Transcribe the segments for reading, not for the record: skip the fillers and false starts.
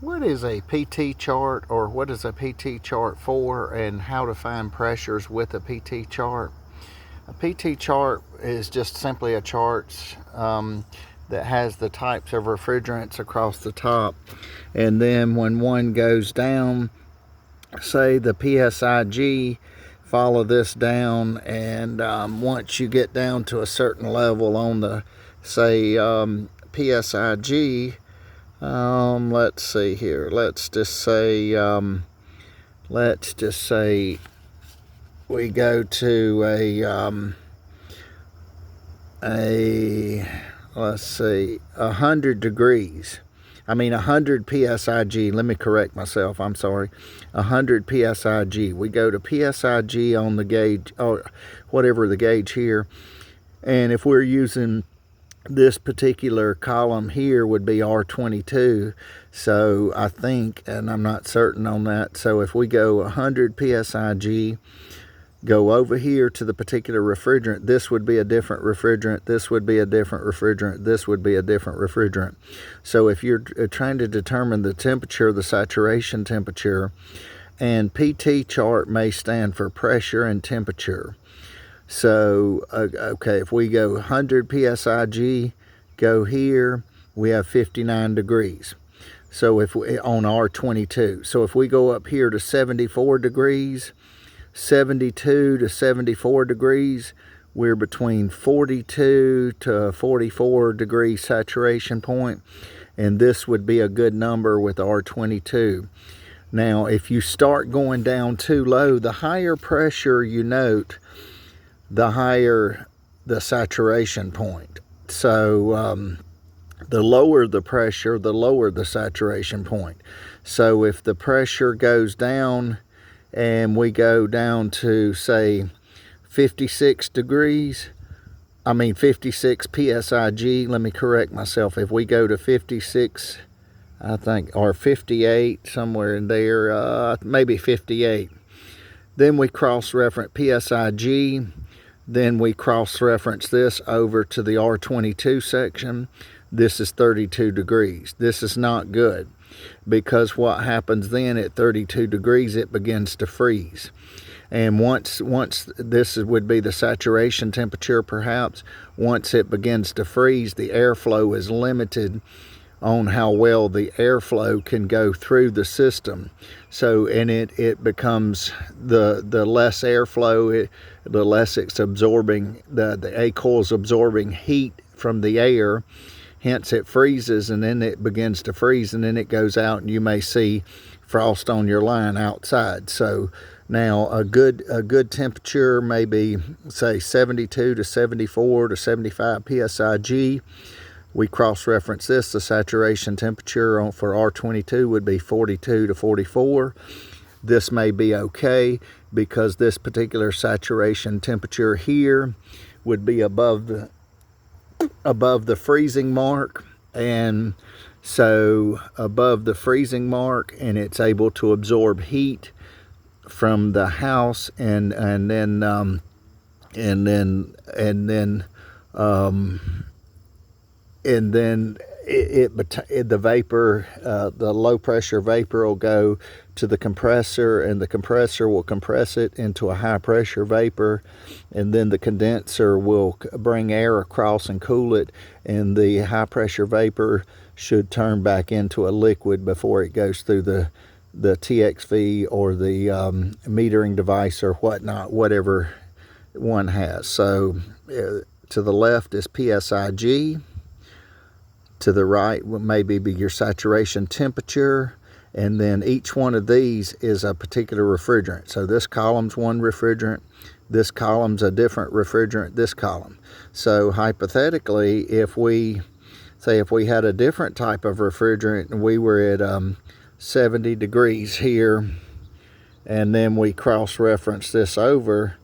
What is a PT chart, or what is a PT chart for, and how to find pressures with a PT chart? A PT chart is just simply a chart that has the types of refrigerants across the top, and then when one goes down, say the PSIG, follow this down, and once you get down to a certain level on the, say, PSIG, let's see here. Let's just say we go to let's see, 100 degrees. I mean 100 PSIG. Let me correct myself. I'm sorry. 100 PSIG. We go to PSIG on the gauge, or whatever the gauge here, and if we're using this particular column here would be R22, so I think, and I'm not certain on that, so if we go 100 PSIG, go over here to the particular refrigerant, this would be a different refrigerant, this would be a different refrigerant, this would be a different refrigerant. So if you're trying to determine the temperature, the saturation temperature, and PT chart may stand for pressure and temperature. So, okay, if we go 100 PSIG, go here, we have 59 degrees. So if we, on R22. So if we go up here to 74 degrees, 72 to 74 degrees, we're between 42 to 44 degree saturation point, and this would be a good number with R22. Now, if you start going down too low, the higher pressure you note, the higher the saturation point. So the lower the pressure, the lower the saturation point. So if the pressure goes down and we go down to, say, 56 degrees, 56 PSIG, let me correct myself. If we go to 56, I think, or 58, somewhere in there, maybe 58, then we cross-reference PSIG. Then we cross-reference this over to the R22 section. This is 32 degrees. This is not good, because what happens then at 32 degrees, it begins to freeze. And once this would be the saturation temperature perhaps, once it begins to freeze, the airflow is limited on how well the airflow can go through the system. So, and it becomes the less airflow, the less it's absorbing, the A coil's absorbing heat from the air, hence it freezes, and then it begins to freeze, and then it goes out, and you may see frost on your line outside. So now a good temperature may be, say, 72 to 74 to 75 PSIG. We cross-reference this. The saturation temperature for R22 would be 42 to 44. This may be okay, because this particular saturation temperature here would be above the freezing mark, and so above the freezing mark, and it's able to absorb heat from the house, and then the vapor, the low pressure vapor will go to the compressor, and the compressor will compress it into a high pressure vapor, and then the condenser will bring air across and cool it, and the high pressure vapor should turn back into a liquid before it goes through the TXV or the metering device or whatnot, whatever one has. So to the left is PSIG. To the right will maybe be your saturation temperature, and then each one of these is a particular refrigerant. So this column's one refrigerant, this column's a different refrigerant, this column. So hypothetically, if we had a different type of refrigerant and we were at 70 degrees here, and then we cross-reference this over,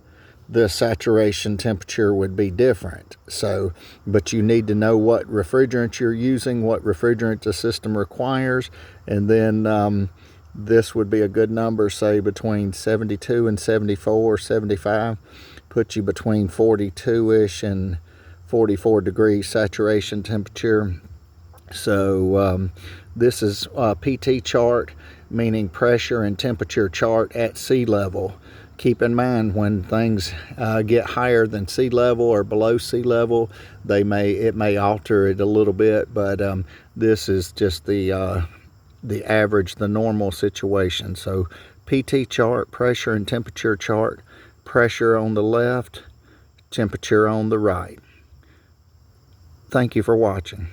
the saturation temperature would be different. So, but you need to know what refrigerant you're using, what refrigerant the system requires, and then this would be a good number, say between 72 and 74, 75, put you between 42-ish and 44 degrees saturation temperature. So This is a PT chart, meaning pressure and temperature chart at sea level. Keep in mind, when things get higher than sea level or below sea level, it may alter it a little bit, but this is just the average, the normal situation. So PT chart, pressure and temperature chart, pressure on the left, temperature on the right. Thank you for watching.